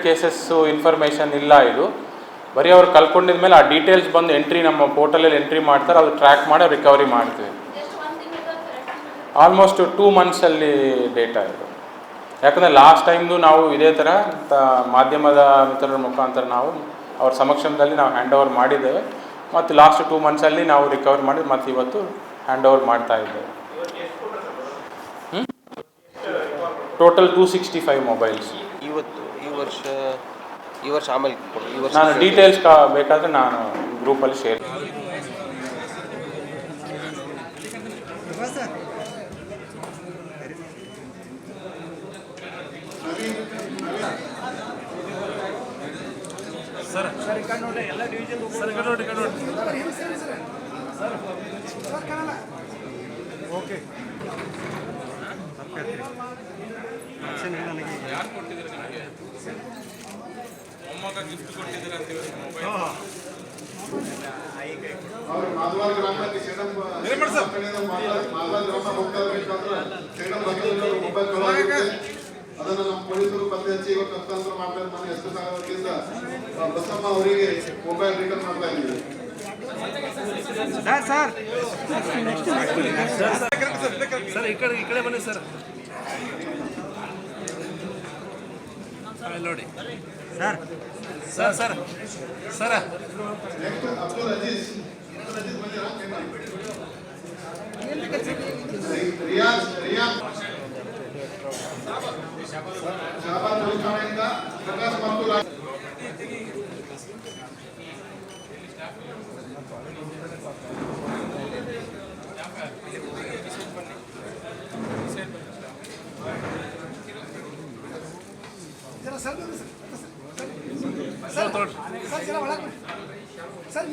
Cases information ಇಲ್ಲ. ಇದು ಬರೀ ಅವ್ರು ಕಳ್ಕೊಂಡಿದ ಮೇಲೆ ಆ ಡೀಟೇಲ್ಸ್ ಬಂದು ಎಂಟ್ರಿ ನಮ್ಮ ಪೋರ್ಟಲಲ್ಲಿ ಎಂಟ್ರಿ ಮಾಡ್ತಾರೆ, ಅದು ಟ್ರ್ಯಾಕ್ ಮಾಡಿ ರಿಕವರಿ ಮಾಡ್ತೀವಿ. ಆಲ್ಮೋಸ್ಟ್ 2 ಮಂತ್ಸಲ್ಲಿ ಡೇಟಾ ಇದು. ಯಾಕಂದರೆ ಲಾಸ್ಟ್ ಟೈಮ್ದು ನಾವು ಇದೇ ಥರ ಮಾಧ್ಯಮದ ಮಿತ್ರರ ಮುಖಾಂತರ ನಾವು ಅವ್ರ ಸಮಕ್ಷಮದಲ್ಲಿ ನಾವು ಹ್ಯಾಂಡ್ ಓವರ್ ಮಾಡಿದ್ದೇವೆ. ಮತ್ತು ಲಾಸ್ಟ್ 2 ಮಂತ್ಸಲ್ಲಿ ನಾವು ರಿಕವರ್ ಮಾಡಿ ಮತ್ತು ಇವತ್ತು ಹ್ಯಾಂಡ್ ಓವರ್ ಮಾಡ್ತಾ ಇದ್ದೇವೆ. Total 265 mobiles. ಈ ವರ್ಷ ಆಮೇಲೆ ನಾನು ಡೀಟೇಲ್ಸ್ ಬೇಕಾದರೆ ನಾನು ಗ್ರೂಪಲ್ಲಿ ಶೇರ್ ಸರ್ ಎಲ್ಲ ಡಿವಿಷನ್ ಓಕೆ ಯಾರು ಕೊಟ್ಟಿದ್ದೀರ ನನಗೆ? ಮೊಮ್ಮಗ ಗಿಫ್ಟ್ ಕೊಟ್ಟಿದ್ದೀರ ಅಂತ ಅದನ್ನು ನಮ್ಮ ಪೊಲೀಸರು ಪತ್ತೆ ಹಚ್ಚಿ ಇವತ್ತು ಹಸ್ತಾಂತರ ಮಾಡ್ತಾರೆ. ಮನೆ ಎಷ್ಟು ವತಿಯಿಂದ ಬಸಮ್ಮ ಅವರಿಗೆ ಮೊಬೈಲ್ ರಿಟರ್ನ್ ಮಾಡ್ತಾ ಇದ್ದೀವಿ. ಸರ್ ಈ ಕಡೆ ಬನ್ನಿ ಸರ್. ನೋಡಿ sir sir sir sir next Abdul Aziz Riyaz Shahabad police ಠಾಣೆಯಿಂದ ಪ್ರಕಾಶ್ ಮತ್ತು ಸರ್